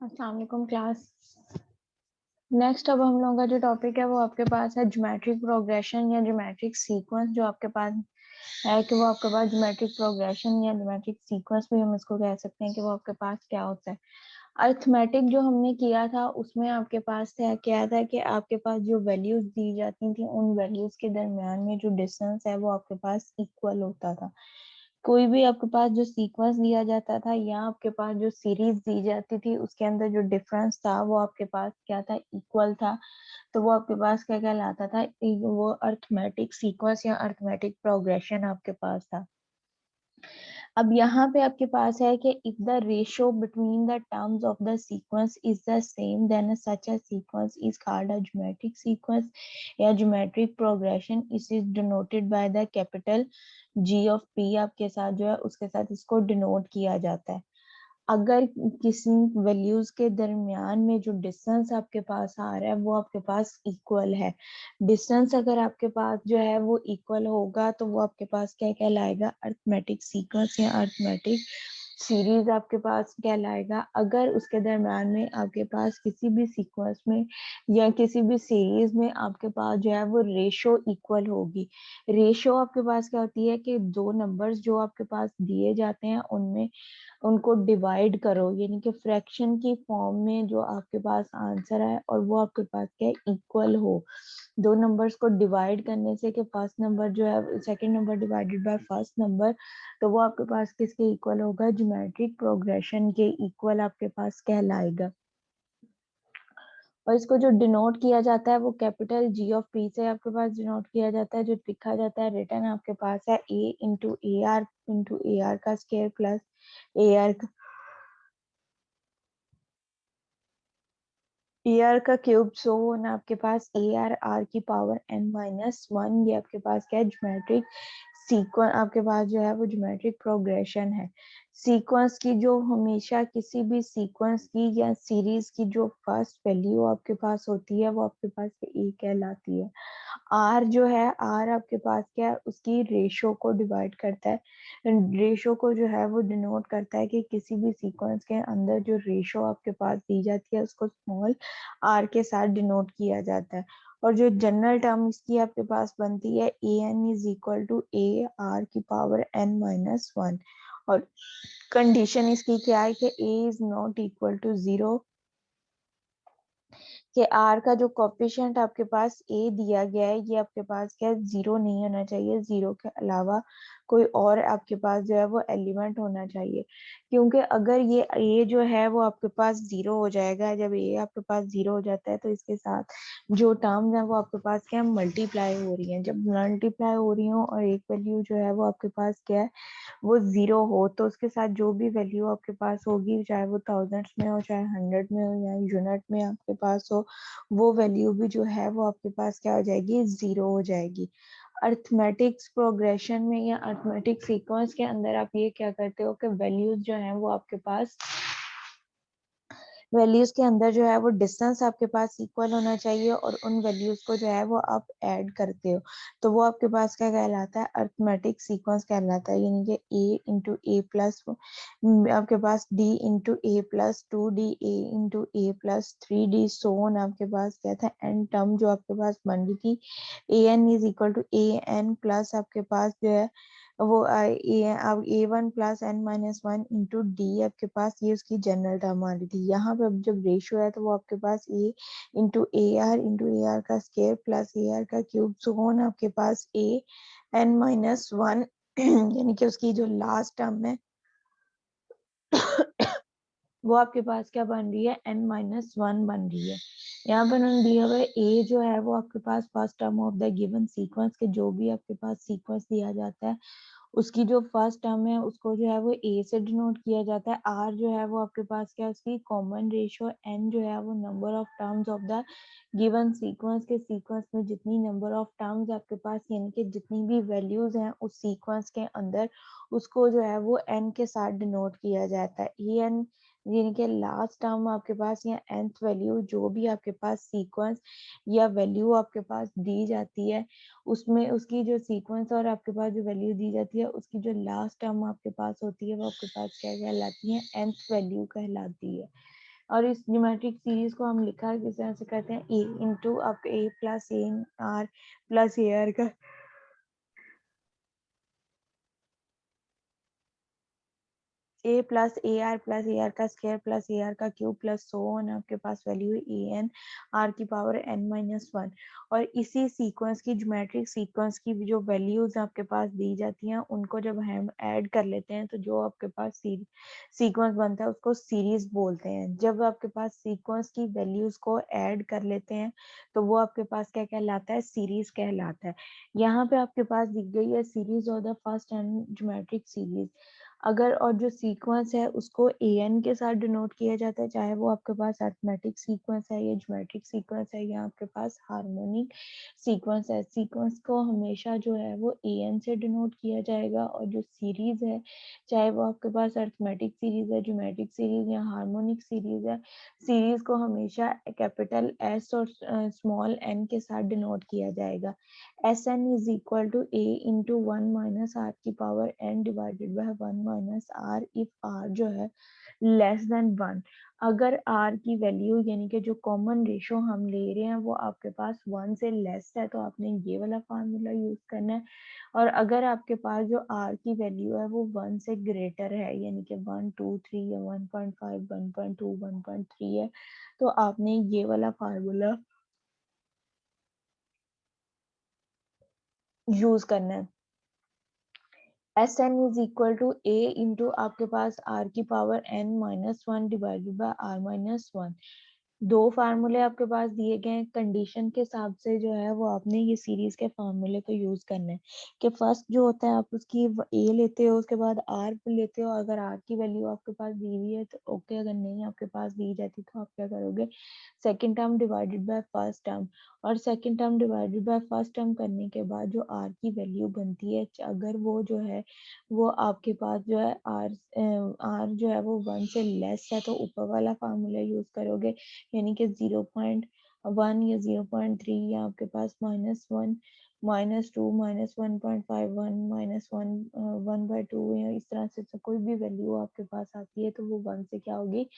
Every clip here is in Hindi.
अस्सलाम वालेकुम क्लास। नेक्स्ट अब हम लोगों का जो टॉपिक है वो आपके पास है ज्योमेट्रिक प्रोग्रेशन या ज्योमेट्रिक सीक्वेंस। जो आपके पास है कि वो आपके पास ज्योमेट्रिक प्रोग्रेशन या ज्योमेट्रिक सीक्वेंस भी हम इसको कह सकते हैं कि वो आपके पास क्या होता है। अरिथमेटिक जो हमने किया था उसमें आपके पास क्या था कि आपके पास जो वैल्यूज दी जाती थी उन वैल्यूज के दरमियान में जो डिस्टेंस है वो आपके पास इक्वल होता था। कोई भी आपके पास जो सीक्वेंस दिया जाता था या आपके पास जो सीरीज दी जाती थी उसके अंदर जो डिफरेंस था वो आपके पास क्या था, इक्वल था। तो वो आपके पास क्या कहलाता था, वो अरिथमेटिक सीक्वेंस या अरिथमेटिक प्रोग्रेशन आपके पास था। अब यहाँ पे आपके पास है कि if the ratio between the terms of the sequence is the same then such a sequence is called a geometric sequence या geometric progression. It is denoted by the capital G of P. आपके साथ जो है उसके साथ इसको डिनोट किया जाता है। अगर किसी वैल्यूज के दरमियान में जो डिस्टेंस आपके पास आ रहा है वो आपके पास इक्वल है, डिस्टेंस अगर आपके पास जो है वो इक्वल होगा तो वो आपके पास क्या कहलाएगा, अरिथमेटिक सीक्वेंस या अरिथमेटिक सीरीज आपके पास कहलाएगा। अगर उसके दरम्यान में आपके पास किसी भी सीक्वेंस में या किसी भी सीरीज में आपके पास जो है वो रेशो इक्वल होगी। रेशो आपके पास क्या होती है कि दो नंबर्स जो आपके पास दिए जाते हैं उनमें उनको डिवाइड करो, यानी कि फ्रैक्शन की फॉर्म में जो आपके पास आंसर है और वो आपके पास क्या इक्वल हो। दो नंबर्स को डिवाइड करने से कि फर्स्ट नंबर जो है second number divided by first number, तो वो आपके पास किसके इक्वल होगा, ज्योमेट्रिक प्रोग्रेशन के इक्वल आपके पास कहलाएगा। और इसको जो डिनोट किया जाता है वो कैपिटल जी ऑफ पी से आपके पास डिनोट किया जाता है। जो लिखा जाता है रिटर्न आपके पास है ए का स्क्वायर प्लस ए आर का क्यूब। सो ना आपके पास आर की पावर एन माइनस वन। ये आपके पास क्या है, ज्योमेट्रिक सीक्वेंस आपके पास जो है वो ज्योमेट्रिक प्रोग्रेशन है। सीक्वेंस की जो हमेशा किसी भी सीक्वेंस की या सीरीज की जो फर्स्ट वैल्यू आपके पास होती है वो आपके पास ए कहलाती है। आर जो है, आर आपके पास क्या है, उसकी रेशो को डिवाइड करता है। रेशो को जो है वो डिनोट करता है कि किसी भी सीक्वेंस के अंदर जो रेशो आपके पास दी जाती है उसको स्मॉल आर के साथ डिनोट किया जाता है। और जो जनरल टर्म इसकी आपके पास बनती है a n is equal to a r की पावर एन माइनस वन। और कंडीशन इसकी क्या है कि a is not equal to zero, कि आर का जो कोफिशिएंट आपके पास ए दिया गया है ये आपके पास क्या जीरो नहीं होना चाहिए, जीरो के अलावा कोई और आपके पास जो है वो एलिमेंट होना चाहिए। क्योंकि अगर ये ए जो है वो आपके पास जीरो हो जाएगा, जब ए आपके पास जीरो हो जाता है तो इसके साथ जो टर्म्स है वो आपके पास क्या मल्टीप्लाई हो रही है। जब मल्टीप्लाई हो रही हो और एक वैल्यू जो है वो आपके पास क्या है वो जीरो हो तो उसके साथ जो भी वैल्यू आपके पास होगी, चाहे वो थाउजेंड्स में हो चाहे हंड्रेड में हो या यूनिट में आपके पास हो, वो वैल्यू भी जो है वो आपके पास क्या हो जाएगी, जीरो हो जाएगी। अर्थमेटिक्स प्रोग्रेशन में या अर्थमेटिक सीक्वेंस के अंदर आप ये क्या करते हो कि वैल्यूज जो है वो आपके पास वैल्यूज के अंदर जो है वो डिस्टेंस आपके पास इक्वल होना चाहिए और उन वैल्यूज को जो है वो आप ऐड करते हो तो वो आपके पास क्या कहलाता है, अर्थमेटिक सीक्वेंस कहलाता है। यानी कि ए इंटू ए प्लस आपके पास डी इंटू ए प्लस टू डी, ए इंटू ए प्लस थ्री डी, सोन आपके पास क्या था एन टर्म जो आपके पास बन रही थी a n is equal to a n plus आपके पास जो है वो अब a one plus n minus one into d आपके पास ये उसकी जनरल टर्म आ रही थी। यहाँ पे अब जब रेशियो है तो वो आपके पास इंटू ए आर का स्केयर प्लस ए आर का क्यूब सोन आपके पास ए एन माइनस वन यानी कि उसकी जो लास्ट टर्म है वो आपके पास क्या बन रही है, एन माइनस वन बन रही है। यहाँ पर उन्होंने दिया हुआ है ए जो है वो आपके पास first term of the given sequence के जो भी आपके पास सीक्वेंस दिया जाता है उसकी जो फर्स्ट टर्म है उसको जो है वो ए से डिनोट किया जाता है। आर जो है वो आपके पास क्या है, उसकी कॉमन रेशियो। एन जो है वो number of terms of the given sequence के सीक्वेंस में जितनी नंबर ऑफ टर्म्स आपके पास यानी कि जितनी भी वैल्यूज हैं उस सीक्वेंस के अंदर उसको जो है वो एन के साथ डिनोट किया जाता है। ए एन यानी कि लास्ट टर्म आपके पास या nth वैल्यू जो भी आपके पास सीक्वेंस या वैल्यू आपके पास दी जाती है उसमें उसकी जो सीक्वेंस और आपके पास जो वैल्यू दी जाती है उसकी जो लास्ट टर्म आपके पास होती है वो आपके पास क्या कहलाती है, nth वैल्यू कहलाती है। और इस ज्योमेट्रिक सीरीज को हम लिखा किस तरह से करते हैं, ए इंटू आपका a plus a r plus a r का ए प्लस ए आर का स्क्वायर प्लस ए आर का क्यूब प्लस सो ऑन आपके पास वैल्यू है ए एन आर की पावर एन माइनस वन। और इसी सीक्वेंस की ज्योमेट्रिक सीक्वेंस की जो वैल्यूज आपके पास दी जाती हैं उनको जब हम ऐड कर लेते हैं तो जो आपके पास सीक्वेंस बनता है उसको सीरीज बोलते हैं। जब आपके पास सीक्वेंस की वैल्यूज को ऐड कर लेते हैं तो वो आपके पास क्या कहलाता है, सीरीज कहलाता है। यहाँ पे आपके पास दिख गई है series of the first and geometric series. अगर और जो सीक्वेंस है उसको an के साथ डिनोट किया जाता है, चाहे वो आपके पास अरिथमेटिक सीक्वेंस है या ज्योमेट्रिक सीक्वेंस है या आपके पास हार्मोनिक सीक्वेंस है। सीक्वेंस को हमेशा जो है वो an से डिनोट किया जाएगा और जो सीरीज है चाहे वो आपके पास अरिथमेटिक सीरीज है, ज्योमेट्रिक सीरीज या हार्मोनिक सीरीज है, सीरीज को हमेशा कैपिटल एस और स्मॉल एन के साथ डिनोट किया जाएगा। Sn is equal to a into 1 minus r की power n divided by 1 minus r if r जो है लेस देन 1। अगर r की वैल्यू यानी कि जो कॉमन रेशो हम ले रहे हैं वो आपके पास 1 से लेस है तो आपने ये वाला फार्मूला यूज करना है। और अगर आपके पास जो r की वैल्यू है वो 1 से ग्रेटर है यानी कि 1 2 3 या 1.5 1.2 1.3 है तो आपने ये वाला फार्मूला यूज करना है। Sn is equal to a into आपके पास r की power n minus one divided by r minus one. दो फार्मूले आपके पास दिए गए हैं, कंडीशन के हिसाब से जो है वो आपने ये सीरीज के फार्मूले को यूज करना है कि फर्स्ट जो होता है आप उसकी a लेते हो, उसके बाद r लेते हो। अगर r की वैल्यू आपके पास दी हुई है तो ओके, अगर नहीं आपके पास दी जाती तो आप क्या करोगे, second term divided by first term. और second term divided by first term करने के बाद जो r की वैल्यू बनती है अगर वो जो है वो आपके पास जो है r जो है वो 1 से लेस है तो ऊपर वाला फार्मूला यूज करोगे यानी कि 0.1 या 0.3 या आपके पास -1 -2 -1.5 1 -1 1/2 या इस तरह से कोई भी वैल्यू आपके पास आती है तो वो 1 से क्या होगी,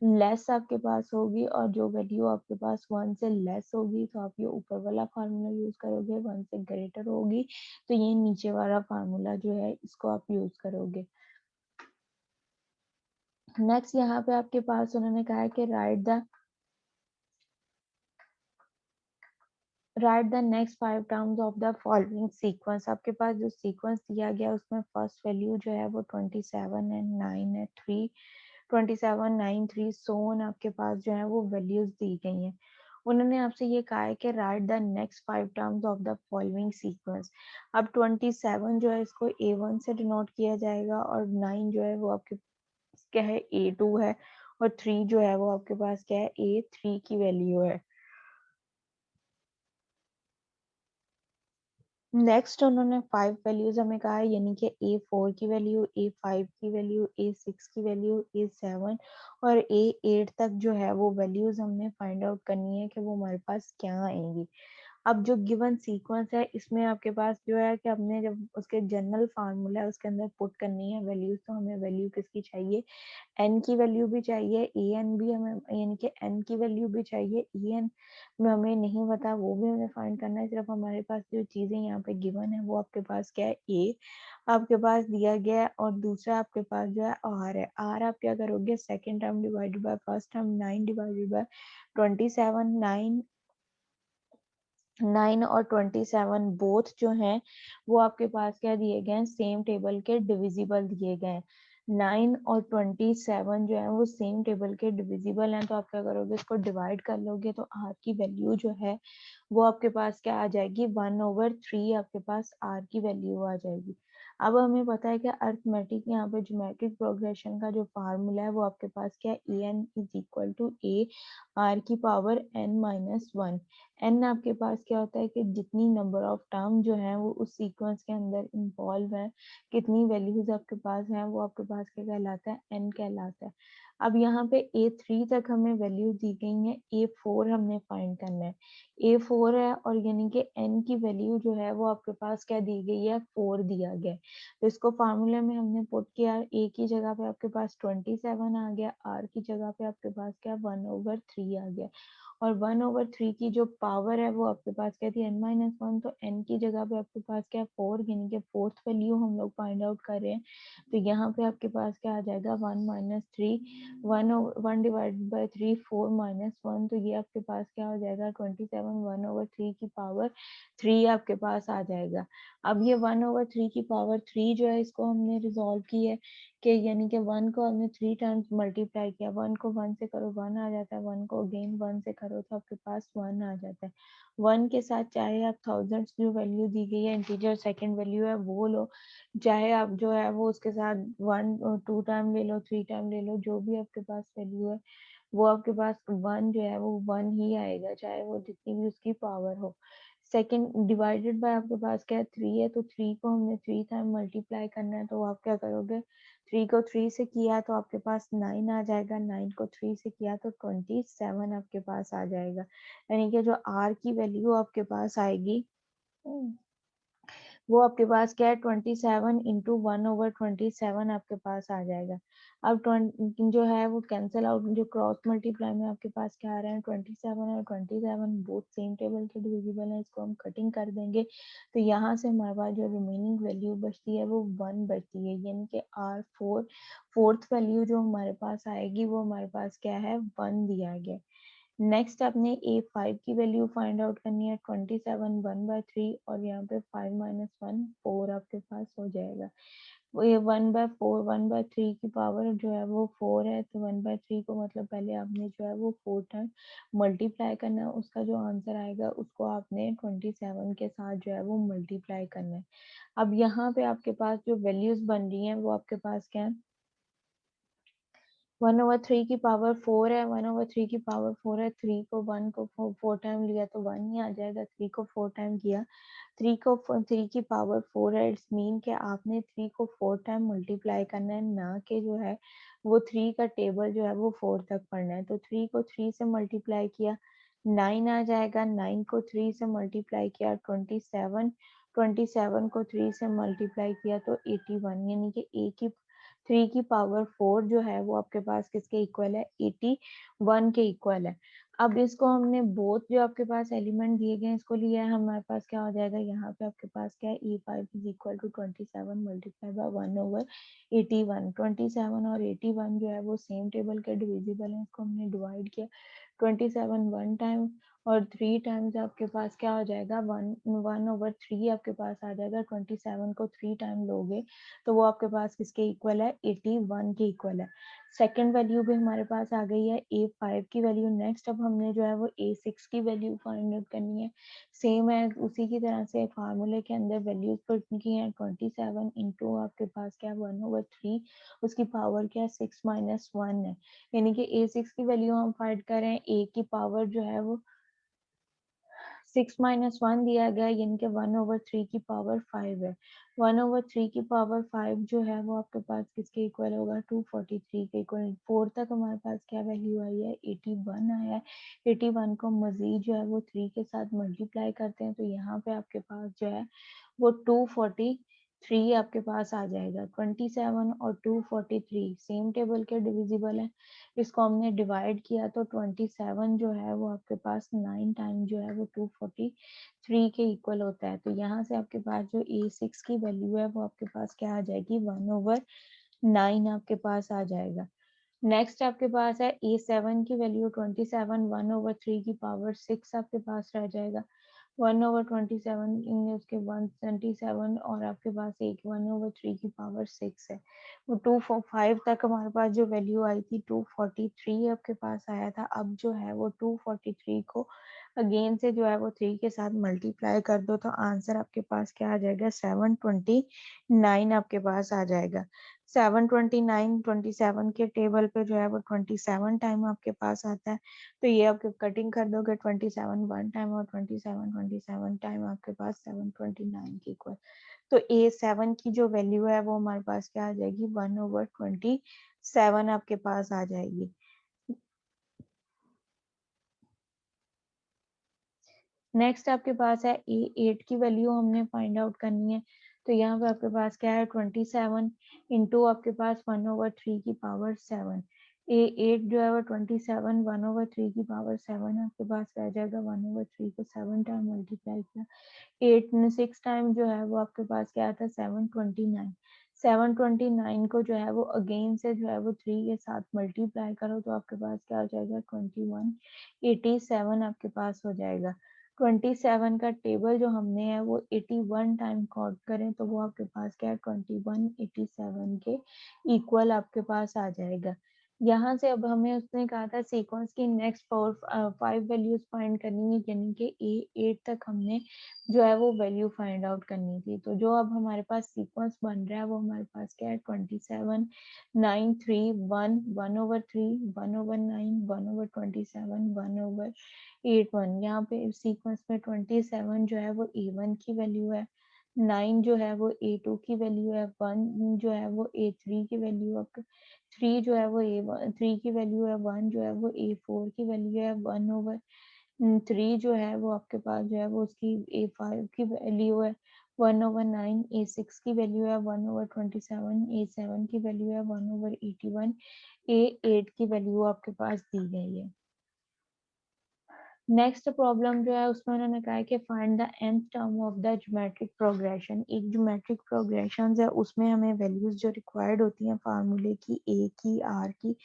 लेस आपके पास होगी। और जो वैल्यू आपके पास 1 से लेस होगी तो आप ये ऊपर वाला फार्मूला यूज करोगे, 1 से ग्रेटर होगी तो ये नीचे वाला फार्मूला जो है इसको आप यूज करोगे। नेक्स्ट यहाँ पे आपके पास उन्होंने कहा है कि right the next 5 terms of the following sequence. आपके पास जो सीक्वेंस दिया गया उसमें फर्स्ट वैल्यू जो है वो 27 एंड 9 है, 3 27 9 3 सोन आपके पास जो है वो वैल्यूज दी गई हैं। उन्होंने आपसे ये कहा है कि right the next 5 terms of the following sequence. अब 27 जो है इसको A1 से डिनोट किया जाएगा और 9 जो है वो आपके क्या है A2 है और 3 जो है वो आपके पास क्या है A3 की वैल्यू है। नेक्स्ट उन्होंने 5 वैल्यूज हमें कहा है यानी कि A4 की वैल्यू, A5 की वैल्यू, A6 की वैल्यू, A7 और A8 तक जो है वो वैल्यूज हमने फाइंड आउट करनी है कि वो हमारे पास क्या आएंगी। अब जो गिवन सीक्वेंस है इसमें आपके पास जो है कि हमने जब उसके जनरल फार्मूला है उसके अंदर पुट करनी है वैल्यूज तो हमें वैल्यू किसकी चाहिए, एन की वैल्यू भी चाहिए, ए एन भी हमें यानी कि एन की वैल्यू भी चाहिए, ई एन में हमें नहीं पता वो भी हमें फाइंड करना है। सिर्फ हमारे पास जो चीजें यहाँ पे गिवन है वो आपके पास क्या है, ए आपके पास दिया गया है और दूसरा आपके पास जो है आर है। आर आप क्या करोगे, second term divided by first term, 9 divided by 27, 9 और 27 बोथ जो हैं वो आपके पास क्या दिए गए हैं, सेम टेबल के डिविजिबल दिए गए हैं। 9 और 27 जो है वो सेम टेबल के डिविजिबल हैं तो आप क्या करोगे, इसको डिवाइड कर लोगे तो आर की वैल्यू जो है वो आपके पास क्या आ जाएगी, 1/3 आपके पास आर की वैल्यू आ जाएगी। अब हमें पता है कि अर्थमेटिक यहाँ पे ज्योमेट्रिक प्रोग्रेशन का जो फार्मूला है वो आपके पास क्या है, a n is equal to a r की power n minus one. N आपके पास क्या होता है कि जितनी नंबर ऑफ टर्म जो है वो उस सीक्वेंस के अंदर इन्वॉल्व है, कितनी वैल्यूज आपके पास हैं वो आपके पास क्या कहलाता है, एन कहलाता है। अब यहाँ पे A3 तक हमें वैल्यू दी गई है, A4 हमने फाइंड करना है। A4 है और यानी कि n की वैल्यू जो है वो आपके पास क्या दी गई है, 4 दिया गया है। तो इसको फार्मूले में हमने पुट किया, A की जगह पे आपके पास 27 आ गया, R की जगह पे आपके पास क्या 1/3 आ गया, और 1/3 की जो पावर है वो आपके पास क्या थी, n-1, तो n की जगह पे आपके पास क्या 4, यानी कि फोर्थ वैल्यू हम लोग फाइंड आउट कर रहे हैं। तो यहाँ पे आपके पास क्या आ जाएगा, 1-3, 1/3 4 -1, तो ये आपके पास क्या हो जाएगा 27, 1/3 की पावर 3 आपके पास आ जाएगा। अब ये 1/3 की पावर 3 जो है इसको हमने रिजॉल्व की है कि यानी कि 1 को हमने 3 टाइम्स मल्टीप्लाई किया, 1 को 1 से करो 1 आ जाता है, 1 को अगेन 1 से करो तो आपके पास 1 आ जाता है। 1 के साथ चाहे आप थाउजेंड्स जो वैल्यू दी गई है इंटीजर सेकंड वैल्यू है वो लो, चाहे आप जो है वो उसके साथ 1 2 टाइम ले लो, 3 टाइम ले लो, जो भी आपके पास वैल्यू है वो आपके पास 1 जो है वो 1 ही आएगा, चाहे वो जितनी भी उसकी पावर हो। सेकंड डिवाइडेड बाय आपके पास क्या है 3 है, तो 3 को हमने 3 टाइम मल्टीप्लाई करना है, तो आप क्या करोगे, 3 को 3 से किया तो आपके पास 9 आ जाएगा, 9 को 3 से किया तो 27 आपके पास आ जाएगा, यानी कि जो R की वैल्यू आपके पास आएगी वो आपके पास क्या है 27 इंटू 1/27 आपके पास आ जाएगा। अब जो है वो कैंसिल आउट, जो क्रॉस मल्टीप्लाई में आपके पास क्या आ रहा है 27 और 27 बोथ सेम टेबल के डिविजिबल है, इसको हम कटिंग कर देंगे तो यहाँ से हमारे पास जो रिमेनिंग वैल्यू बचती है वो 1 बचती है, यानी कि R4 फोर्थ वैल्यू जो हमारे पास आएगी वो हमारे पास क्या है 1 दिया गया। नेक्स्ट आपने A5 की वैल्यू फाइंड आउट करनी है, 27 1/3 और यहाँ पे 5 - 1 4 आपके पास हो जाएगा। वो ये 1/4 1/3 की पावर जो है वो 4 है, तो 1/3 को मतलब पहले आपने जो है वो 4 टाइम मल्टीप्लाई करना है, उसका जो आंसर आएगा उसको आपने 27 के साथ जो है वो मल्टीप्लाई करना है। अब यहाँ पे आपके पास जो वैल्यूज बन रही हैं वो आपके पास क्या है, 1/3 की पावर 4 है, 1/3 की पावर 4 है, 3 को 1 को 4 टाइम लिया तो 1 ही आ जाएगा, 3 को 4 टाइम किया, 3 की पावर 4 है, इट्स मीन कि आपने 3 को 4 टाइम मल्टीप्लाई करना है, ना कि जो है वो 3 का टेबल जो है वो 4 तक पढ़ना है। तो 3 को 3 से मल्टीप्लाई किया 9 आ जाएगा, 9 को 3 से मल्टीप्लाई किया 27, 27 को 3 से मल्टीप्लाई किया तो 81, यानी कि ए की 3 की पावर 4 जो है वो आपके पास किसके इक्वल है, 81 के इक्वल है। अब इसको हमने बोथ जो आपके पास एलिमेंट दिए गए हैं इसको लिया है, हमारे पास क्या हो जाएगा, यहाँ पे आपके पास क्या है A5 is equal to 27 multiply by 1/81, 27 और 81 जो है वो सेम टेबल के डिविजिबल है, इसको हमने डिवाइड किया 27 1 टाइम और 3 टाइम्स आपके पास क्या हो जाएगा 1/3 आपके पास आ जाएगा, 27 को 3 टाइम लोगे तो वो आपके पास किसके इक्वल है 81 के इक्वल है। सेकंड वैल्यू भी हमारे पास आ गई है A5 की वैल्यू। नेक्स्ट अब हमने जो है वो A6 की वैल्यू फाइंड आउट करनी है, सेम है उसी की तरह से फार्मूले के अंदर वैल्यूज पुट की है, 27 इंटू आपके पास क्या 1/3 उसकी पावर क्या है 6 - 1 है, यानी कि A6 की वैल्यू हम फाइंड कर रहे हैं, A की पावर जो है वो 6 - 1 दिया गया है, यानी कि 1/3 की पावर 5 है, 1/3 की पावर 5 जो है वो आपके पास किसके इक्वल होगा 243 के इक्वल। 4 तक हमारे पास क्या वैल्यू आई है 81 आया है, 81 को मजीद जो है वो 3 के साथ मल्टीप्लाई करते हैं तो यहाँ पे आपके पास जो है वो 243 आपके पास आ जाएगा, 27 और 243 सेम टेबल के डिविजिबल है, इसको हमने डिवाइड किया तो 27 जो है वो आपके पास 9 टाइम जो है वो 243 के इक्वल होता है, तो यहाँ से आपके पास जो A6 की वैल्यू है वो आपके पास क्या आ जाएगी 1/9 आपके पास आ जाएगा। नेक्स्ट आपके पास है A7 की वैल्यू 27, 1/3 की पावर 6 आपके पास रह जाएगा, 1/27 इनमें उसके 127 और आपके पास एक 1/3 की पावर 6 है, वो 245 तक हमारे पास जो वैल्यू आई थी 243 आपके पास आया था, अब जो है वो 243 को अगेन से जो है वो 3 के साथ मल्टीप्लाई कर दो तो आंसर आपके पास क्या आ जाएगा, 729 आपके पास आ जाएगा। 729 27 के टेबल पे जो है वो 27 टाइम आपके पास आता है। तो ये आपके कटिंग कर दोगे 27 वन टाइम और 27 टाइम आपके पास 729 के इक्वल। तो A7 की जो वैल्यू है वो हमारे पास क्या आ जाएगी, 1/27 आपके पास आ जाएगी। नेक्स्ट आपके पास है A8 की वैल्यू हमने फाइंड आउट करनी है। तो यहाँ पे आपके पास क्या है, 27 इंटू आपके पास 1/3 की पावर 7। A8 जो है वो 27 1/3 की पावर 7 आपके पास रह जाएगा। 1/3 को 7 टाइम मल्टीप्लाई किया, 8 ने 6 टाइम जो है वो आपके पास क्या आता है, 729। 729 को जो है वो अगेन से जो है वो 3 के साथ मल्टीप्लाई करो तो आपके पास क्या हो जाएगा, 2187 आपके पास हो जाएगा। 27 का टेबल जो हमने है वो 81 टाइम काउंट करें तो वो आपके पास क्या है, 2187 के इक्वल आपके पास आ जाएगा। यहाँ से अब हमें उसने कहा था सीक्वेंस की नेक्स्ट 5 वैल्यूज फाइंड करनी है, यानी कि A8 तक हमने जो है वो वैल्यू फाइंड आउट करनी थी। तो जो अब हमारे पास सीक्वेंस बन रहा है वो हमारे पास क्या है, 27 9 3 1 1/3 1/9 1/27 1/8 1। यहाँ पे सीक्वेंस में 27 जो है वो A1 की वैल्यू है, 9 जो है वो A2 की वैल्यू है, 1 जो है वो A3 की वैल्यू है, 3 जो है वो A3 की वैल्यू है, 1 जो है वो A4 की वैल्यू है, 1/3 जो है वो आपके पास जो है वो उसकी A5 की वैल्यू है, 1/9 A6 की वैल्यू है, 1/27 A7 की वैल्यू है, 1/81 A8 की वैल्यू आपके पास दी गई है। नेक्स्ट प्रॉब्लम जो है उसमें उन्होंने कहा है कि find the nth term of the geometric progression. एक ज्योमेट्रिक प्रोग्रेशन है उसमें हमें वैल्यूज जो रिक्वायर्ड होती हैं फार्मूले की, a की, r की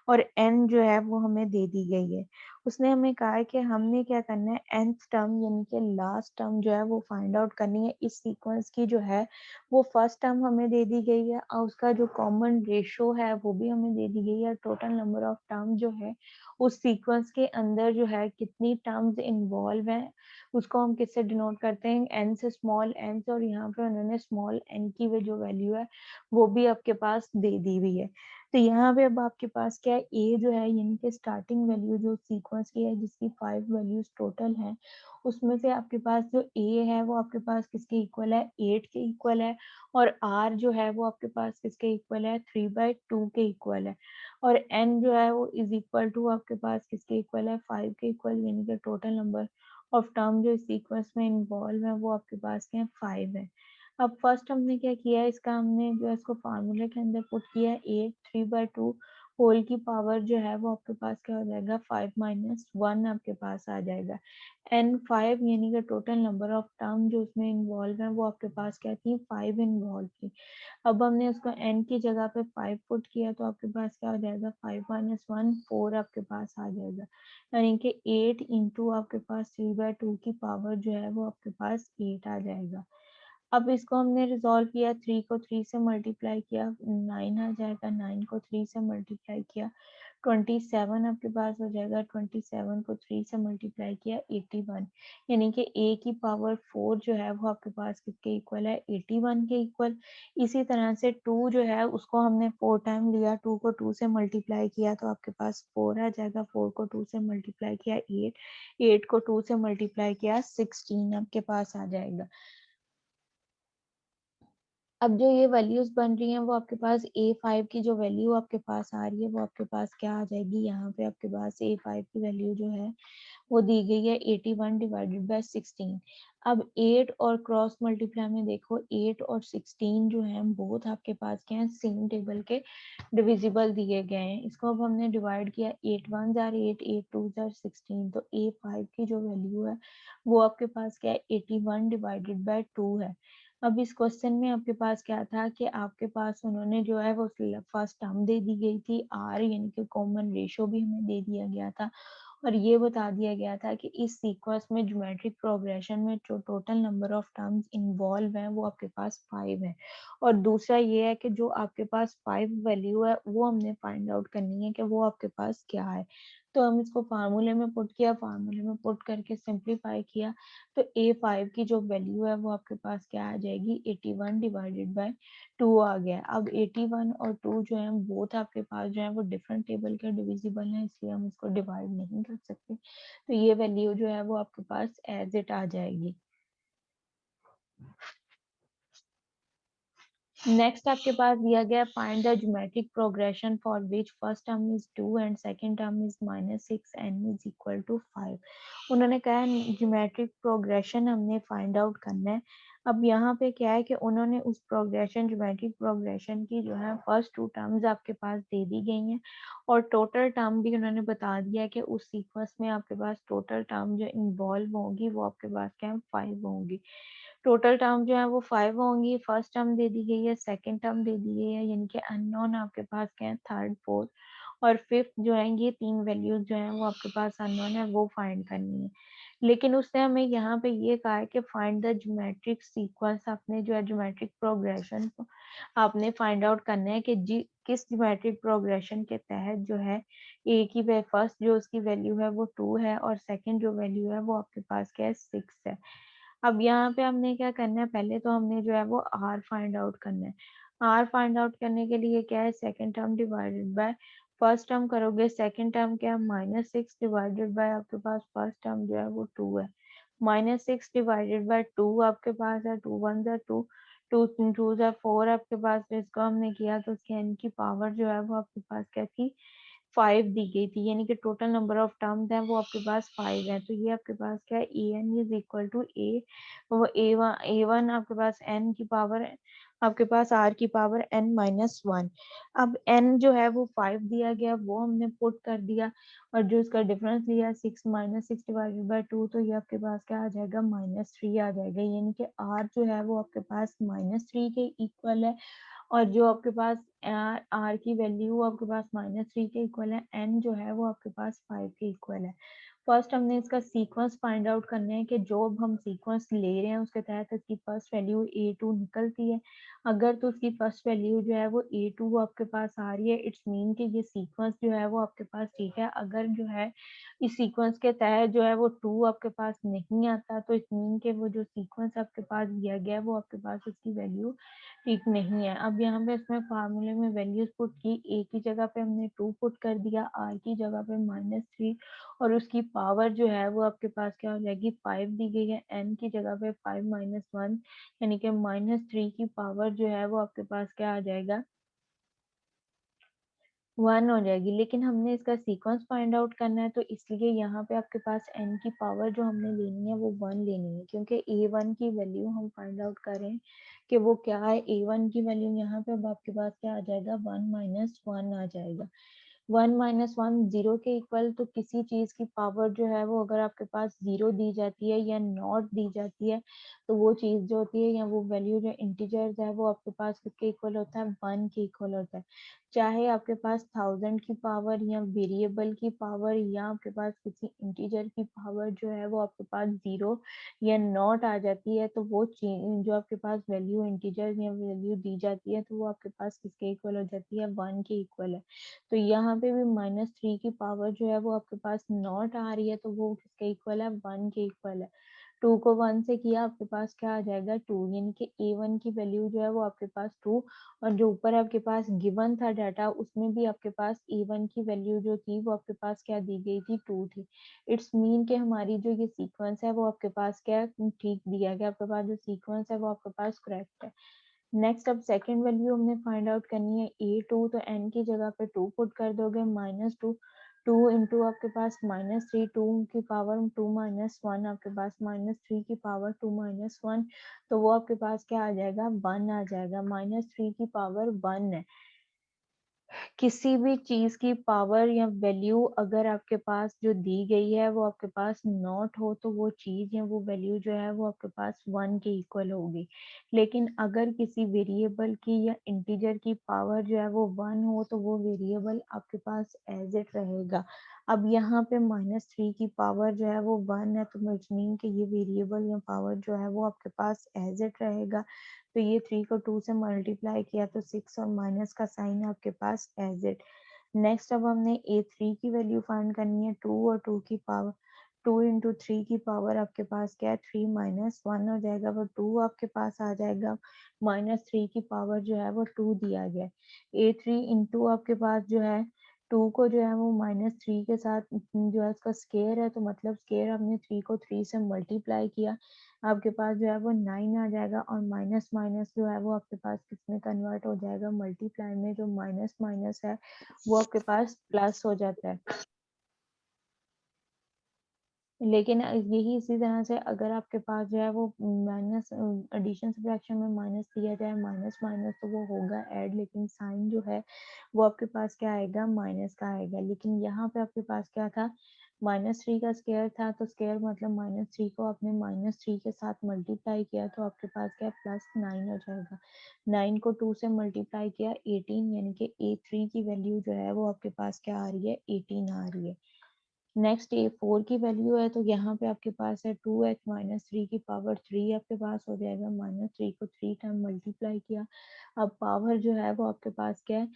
और n जो है वो हमें दे दी गई है। उसने हमें कहा है कि हमने क्या करना है, nth टर्म यानी कि लास्ट टर्म जो है वो फाइंड आउट करनी है। इस सीक्वेंस की जो है वो फर्स्ट टर्म हमें दे दी गई है और उसका जो कॉमन रेशो है वो भी हमें दे दी गई है। टोटल नंबर ऑफ टर्म जो है उस सीक्वेंस के अंदर जो है कितनी टर्म्स इन्वॉल्व हैं उसको हम किससे डिनोट करते हैं, एन से, स्मॉल एन से। और यहाँ पे उन्होंने स्मॉल एन की जो वैल्यू है वो भी आपके पास दे दी हुई है। तो यहाँ पे अब आपके पास क्या है, ए जो है यानी कि स्टार्टिंग वैल्यू जो सीक्वेंस की है जिसकी 5 वैल्यूज टोटल है, उसमें से आपके पास जो ए है वो आपके पास किसके इक्वल है, 8 के इक्वल है। और आर जो है वो आपके पास किसके इक्वल है, 3/2 के इक्वल है। और n जो है वो इज इक्वल टू आपके पास किसके इक्वल है, 5 के इक्वल, यानी कि टोटल नंबर ऑफ टर्म जो इस सीक्वेंस में इन्वॉल्व है वो आपके पास क्या है, 5 है। अब फर्स्ट हमने क्या किया है, इसका हमने जो है इसको फार्मूले के अंदर पुट किया है, 8 3/2 होल की पावर जो है वो आपके पास क्या हो जाएगा, 5 - 1 आपके पास आ जाएगा। n 5 यानी कि टोटल नंबर ऑफ टर्म जो उसमें इन्वॉल्व है वो आपके पास क्या थी, 5 इन्वॉल्व थी। अब हमने उसको n की जगह पे 5 पुट किया तो आपके पास क्या हो जाएगा, 5 - 1 4 आपके पास आ जाएगा। यानी कि 8 इंटू आपके पास 3/2 की पावर जो है वो आपके पास 8 आ जाएगा। अब इसको हमने रिजॉल्व किया, 3 को 3 से मल्टीप्लाई किया 9 आ जाएगा, 9 को 3 से मल्टीप्लाई किया 27 आपके पास हो जाएगा, 27 को 3 से मल्टीप्लाई किया 81, यानी कि a की पावर 4 जो है वो आपके पास किसके इक्वल है, 81 के इक्वल। इसी तरह से 2 जो है उसको हमने 4 टाइम लिया, 2 को 2 से मल्टीप्लाई किया तो आपके पास 4 आ जाएगा, 4 को 2 से मल्टीप्लाई किया 8, 8 को 2 से मल्टीप्लाई किया 16 आपके पास आ जाएगा। अब जो ये वैल्यूज बन रही हैं वो आपके पास A5 की जो वैल्यू आपके पास आ रही है वो आपके पास क्या आ जाएगी, यहाँ पे आपके पास A5 की वैल्यू जो है वो दी गई है 81 डिवाइडेड बाय 16। अब 8 और क्रॉस मल्टीप्लाई में देखो, 8 और 16 जो है बोथ आपके पास क्या है, सेम टेबल के डिविजिबल दिए गए हैं। इसको अब हमने डिवाइड किया, 8 1 जार 8, 8 2 जार 16। तो A5 की जो वैल्यू है वो आपके पास क्या है, 81 डिवाइडेड बाय 2 है। अब इस क्वेश्चन में आपके पास क्या था कि आपके पास उन्होंने जो है वो फर्स्ट टर्म दे दी गई थी आर, यानी कि कॉमन रेशो भी हमें दे दिया गया था और ये बता दिया गया था कि इस सीक्वेंस में ज्योमेट्रिक प्रोग्रेशन में जो total number of terms involve हैं वो आपके पास 5 है। और दूसरा ये है कि जो आपके पास 5 वैल्यू है वो हमने फाइंड आउट करनी है कि वो आपके पास क्या है। तो हम इसको फार्मूले में पुट किया, फार्मूले में पुट करके सिंप्लीफाई किया, तो A5 की जो वैल्यू है वो आपके पास क्या आ जाएगी, 81 डिवाइडेड बाय 2 आ गया। अब 81 और 2 जो है बोथ आपके पास जो है वो डिफरेंट टेबल के डिविजिबल है, इसलिए हम इसको डिवाइड नहीं कर सकते, तो ये वैल्यू जो है वो आपके पास एज इट आ जाएगी। नेक्स्ट आपके पास दिया गया find the geometric progression for which first term is 2 and second term is -6 n is equal to 5। उन्होंने कहा ज्योमेट्रिक प्रोग्रेशन हमने फाइंड आउट करना है। अब यहाँ पे क्या है कि उन्होंने उस प्रोग्रेशन ज्योमेट्रिक प्रोग्रेशन की जो है फर्स्ट 2 टर्म्स आपके पास दे दी गई हैं और टोटल टर्म भी उन्होंने बता दिया कि उस सीक्वेंस में आपके पास टोटल टर्म जो इन्वॉल्व होंगी वो आपके पास क्या है 5 होंगी। टोटल टर्म जो है वो 5 होंगी, फर्स्ट टर्म दे दी गई है, सेकंड टर्म दे दी गई है, यानी कि अननोन आपके पास क्या है, थर्ड, फोर्थ और फिफ्थ जो है, ये 3 वैल्यूज जो है वो आपके पास अननोन है, वो फाइंड करनी है। लेकिन उसने हमें यहाँ पे ये कहा है कि फाइंड द ज्योमेट्रिक सीक्वेंस, आपने जो है ज्योमेट्रिक प्रोग्रेशन को आपने फाइंड आउट करना है कि जी किस ज्योमेट्रिक प्रोग्रेशन के तहत जो है ए की फर्स्ट जो उसकी वैल्यू है वो 2 है और सेकंड जो वैल्यू है वो आपके पास क्या है 6 है। अब यहाँ पे हमने क्या करना है, पहले तो हमने जो है वो आर फाइंड आउट करना है। आर फाइंड आउट करने के लिए क्या है, second term divided by first term करोगे, सेकंड टर्म क्या है -6 डिवाइडेड बाय आपके पास फर्स्ट टर्म जो है वो 2 है। -6 डिवाइडेड बाय 2 आपके पास है, 2 1 जा 2, 2 2 जा 4 आपके पास, तो इसको हमने किया तो उसकी n की पावर जो है वो आपके पास क्या थी, 5 दी गई थी, यानी कि टोटल नंबर ऑफ टर्म्स हैं वो आपके पास 5 है। तो ये आपके पास क्या है, a n is equal to ए, वो ए वन आपके पास एन की पावर, आपके पास आर की पावर n-1। अब n जो है वो 5 दिया गया, वो हमने पुट कर दिया और जो इसका डिफरेंस लिया 6 -6 डिवाइडेड बाय 2, तो ये आपके पास क्या आ जाएगा, -3 आ जाएगा, यानी कि r जो है वो आपके पास -3 के इक्वल है और जो आपके पास आर की वैल्यू आपके पास -3 के इक्वल है, एन जो है वो आपके पास 5 के इक्वल है। फर्स्ट हमने इसका सीक्वेंस फाइंड आउट करना है कि जो अब हम सीक्वेंस ले रहे हैं उसके तहत इसकी फर्स्ट वैल्यू A2 निकलती है। अगर तो उसकी फर्स्ट वैल्यू जो है वो A2 आपके पास आ रही है, इट्स मीन कि ये सीक्वेंस जो है वो आपके पास ठीक है। अगर जो है इस सीक्वेंस के तहत जो है वो 2 आपके पास नहीं आता, तो इट्स मीन के वो जो सीक्वेंस आपके पास दिया गया है वो आपके पास उसकी वैल्यू ठीक नहीं है। अब यहाँ पे इसमें फार्मूले में वैल्यूज पुट की, ए की जगह पे हमने 2 पुट कर दिया, आर की जगह पे -3 और उसकी पावर जो है वो आपके पास क्या हो जाएगी, 5 दी गई है, n की जगह पे 5 -1 यानी कि -3 की पावर जो है वो आपके पास क्या आ जाएगा, 1 हो जाएगी। लेकिन हमने इसका सीक्वेंस फाइंड आउट करना है, तो इसलिए यहाँ पे आपके पास n की पावर जो हमने लेनी है वो 1 लेनी है, क्योंकि a1 की वैल्यू हम फाइंड आउट करें कि वो क्या है, a1 की वैल्यू यहाँ पे अब आपके पास क्या आ जाएगा, 1 -1 आ जाएगा। 1 - 1 0 के इक्वल, तो किसी चीज की पावर जो है वो अगर आपके पास 0 दी जाती है या नॉट दी जाती है, तो वो चीज जो होती है या वो वैल्यू जो इंटीजर्स है वो आपके पास किसके इक्वल होता है, 1 के इक्वल होता है। चाहे आपके पास 1000 की पावर या वेरिएबल की पावर या आपके पास किसी इंटीजर की पावर जो है वो आपके पास 0 या नॉट आ जाती है, तो वो चीज जो आपके पास वैल्यू इंटीजर या वैल्यू दी जाती है तो वो आपके पास किसके इक्वल हो जाती है, 1 के इक्वल है। तो यहाँ पे भी -3 की पावर जो है वो आपके पास नॉट आ रही है, तो वो किसके इक्वल है, 1 के इक्वल है। 2 को 1 से किया, आपके पास क्या आ जाएगा, 2, यानी कि a1 की वैल्यू जो है वो आपके पास 2 और जो ऊपर आपके पास गिवन था डाटा उसमें भी आपके पास a1 की वैल्यू जो थी वो आपके पास क्या दी गई थी, 2 थी। इट्स मीन कि हमारी जो ये सीक्वेंस है वो आपके पास क्या है, ठीक दिया गया, आपके पास जो सीक्वेंस है वो आपके पास करेक्ट है। नेक्स्ट अब सेकंड वैल्यू हमने फाइंड आउट करनी है a2, तो n की जगह पे 2 पुट कर दोगे, -2, 2 इंटू आपके पास -3, 2 की पावर 2 -1 आपके पास -3 की पावर 2 -1, तो वो आपके पास क्या आ जाएगा, 1 आ जाएगा। -3 की पावर 1 है। किसी भी चीज की पावर या वैल्यू अगर आपके पास जो दी गई है वो आपके पास नॉट हो, तो वो चीज या वो वैल्यू जो है वो आपके पास 1 के इक्वल होगी। लेकिन अगर किसी वेरिएबल की या इंटीजर की पावर जो है वो 1 हो, तो वो वेरिएबल आपके पास एज इट रहेगा। अब यहाँ पे -3 की पावर जो है वो 1 है, तो इट्स मीन कि ये वेरिएबल या पावर जो है वो आपके पास एज इट रहेगा। तो ये 3 को 2 से मल्टीप्लाई किया तो 6 और माइनस का साइन आपके पास एज इट। नेक्स्ट अब हमने A3 की वैल्यू फाइंड करनी है, 2 और 2 की पावर 2 इंटू 3 की पावर आपके पास क्या है 3 माइनस 1 हो जाएगा, वो 2 आपके पास आ जाएगा, माइनस 3 की पावर जो है वो 2 दिया गया है। A3 इंटू आपके पास जो है 2 को जो है वो माइनस 3 के साथ जो है उसका स्केयर है, तो मतलब स्केयर हमने 3 को 3 से मल्टीप्लाई किया, आपके पास जो है वो 9 आ जाएगा, और माइनस माइनस जो है वो आपके पास किसमें कन्वर्ट हो जाएगा, मल्टीप्लाई में, जो माइनस माइनस है वो आपके पास प्लस हो जाता है। लेकिन यही इसी तरह से अगर आपके पास जो है वो माइनस एडिशन सब्ट्रैक्शन में माइनस दिया जाए, माइनस माइनस तो वो होगा ऐड, लेकिन साइन जो है वो आपके पास क्या आएगा, माइनस का आएगा। लेकिन यहाँ पे आपके पास क्या था, -3 का स्केयर था, तो स्केयर मतलब -3 को आपने -3 के साथ मल्टीप्लाई किया तो आपके पास क्या +9 हो जाएगा। 9 को 2 से मल्टीप्लाई किया 18, यानी कि A3 की वैल्यू जो है वो आपके पास क्या आ रही है, 18 आ रही है। नेक्स्ट A4 की वैल्यू है, तो यहाँ पे आपके पास है 2h माइनस 3 की पावर 3 आपके पास हो जाएगा, -3 को 3 टाइम मल्टीप्लाई किया। अब पावर जो है वो आपके पास क्या है,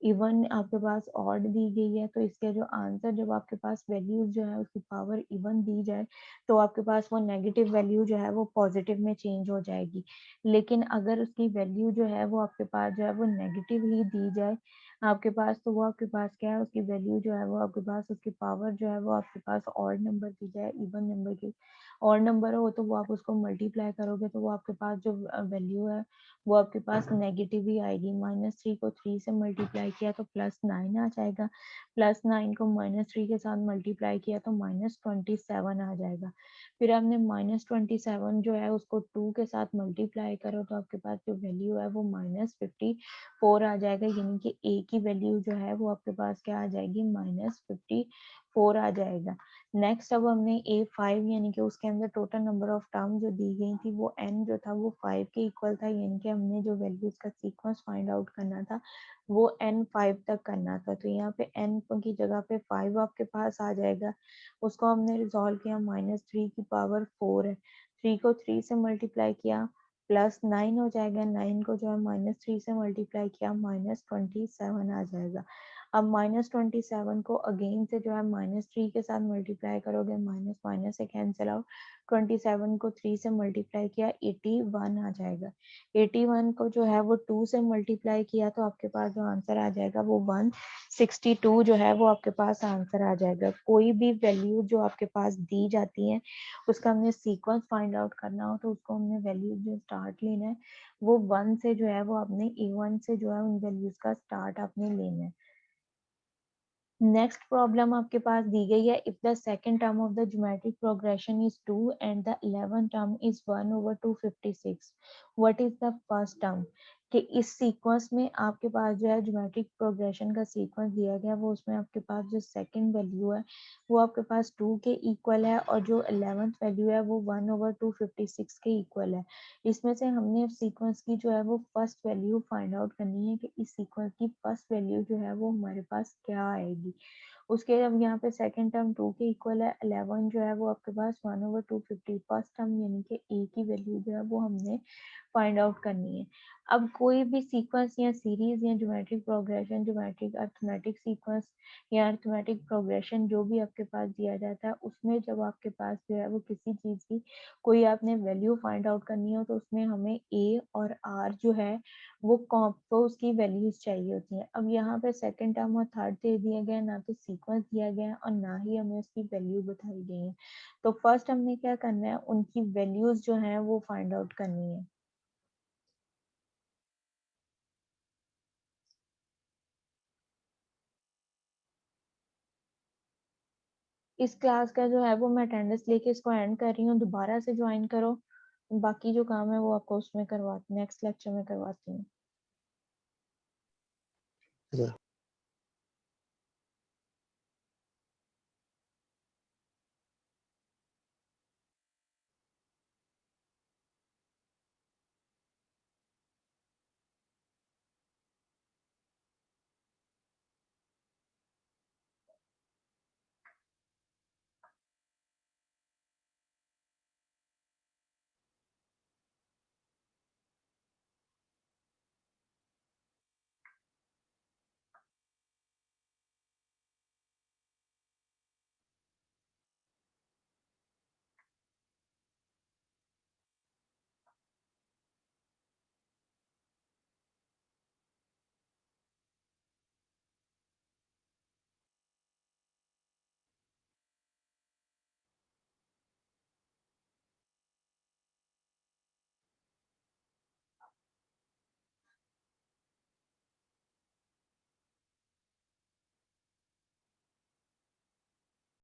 इवन आपके पास ऑड दी गई है, तो इसके जो आंसर जब आपके पास वैल्यूज जो है उसकी पावर इवन दी जाए तो आपके पास वो नेगेटिव वैल्यू जो है वो पॉजिटिव में चेंज हो जाएगी। लेकिन अगर उसकी वैल्यू जो है वो आपके पास जो है वो नेगेटिव ही दी जाए आपके पास, तो वो आपके पास क्या है, उसकी वैल्यू जो है वो आपके पास उसकी पावर जो है वो आपके पास ऑड नंबर दी जाए, इवन नंबर की ऑड नंबर हो तो वो आप उसको मल्टीप्लाई करोगे तो वो आपके पास जो वैल्यू है वो आपके पास नेगेटिव ही आएगी। -3 को 3 से मल्टीप्लाई किया तो +9 आ जाएगा, +9 को -3 के साथ मल्टीप्लाई किया तो -27 आ जाएगा। फिर आपने -27 जो है उसको 2 के साथ मल्टीप्लाई करो तो आपके पास जो वैल्यू है वो -54 आ जाएगा, यानी कि A की वैल्यू जो है वो आपके पास क्या आ जाएगी, -54 आ जाएगा। नेक्स्ट अब हमने A5 यानी कि उसके अंदर टोटल नंबर ऑफ टर्म जो दी गई थी वो n जो था वो 5 के इक्वल था, यानी कि हमने जो वैल्यूज का सीक्वेंस फाइंड आउट करना था वो n 5 तक करना था। तो यहाँ पे n की जगह पे 5 आपके पास आ जाएगा, उसको हमने रिजॉल्व किया, -3 की पावर 4 है, 3 को 3 से मल्टीप्लाई किया +9 हो जाएगा, 9 को जो है -3 से मल्टीप्लाई किया -27 आ जाएगा। अब -27 को अगेन से जो है -3 के साथ मल्टीप्लाई करोगे, माइनस माइनस से कैंसिल आउट, 27 को 3 से मल्टीप्लाई किया 81 आ जाएगा। 81 को जो है वो 2 से मल्टीप्लाई किया तो आपके पास जो आंसर आ जाएगा वो 162 जो है वो आपके पास आंसर आ जाएगा। कोई भी वैल्यू जो आपके पास दी जाती है उसका हमने सीक्वेंस फाइंड आउट करना हो तो उसको हमने वैल्यू जो स्टार्ट लेना है वो 1 से जो है वो अपने A1 से जो है उन वैल्यूज का स्टार्ट आपने लेना है। नेक्स्ट प्रॉब्लम आपके पास दी गई है, if the second term of the geometric progression is 2 and the 11th term is 1/256, what is the first term. कि इस सीक्वेंस में आपके पास जो है ज्योमेट्रिक प्रोग्रेशन का सीक्वेंस दिया गया वो उसमें आपके पास जो सेकंड वैल्यू है वो आपके पास 2 के इक्वल है, और जो 11th वैल्यू है वो 1/256 के इक्वल है। इसमें से हमने सीक्वेंस की जो है वो फर्स्ट वैल्यू फाइंड आउट करनी है कि इस सीक्वेंस की फर्स्ट वैल्यू जो है वो हमारे पास क्या आएगी। उसके अब यहाँ पे सेकंड टर्म 2 के इक्वल है, 11 जो है वो आपके पास 1/250, फर्स्ट टर्म यानी कि ए की वैल्यू जो है वो हमने फाइंड आउट करनी है। अब कोई भी सीक्वेंस या सीरीज या geometric progression, geometric arithmetic sequence या अर्थमेटिक प्रोग्रेशन जो भी आपके पास दिया जाता है उसमें जब आपके पास जो है वो किसी चीज की कोई आपने वैल्यू फाइंड आउट करनी हो तो उसमें हमें ए और आर जो है वो तो उसकी वैल्यूज चाहिए होती हैं। अब यहाँ पे सेकंड टर्म और थर्ड दे दिया गया, ना तो सीक्वेंस दिया गया है और ना ही हमें उसकी वैल्यू बताई गई है। तो फर्स्ट हमने क्या करना है, उनकी वैल्यूज जो है वो फाइंड आउट करनी है। इस क्लास का जो है वो मैं अटेंडेंस लेके इसको एंड कर रही हूँ, दोबारा से ज्वाइन करो, बाकी जो काम है वो आपको उसमें करवा नेक्स्ट लेक्चर में करवाती हूँ।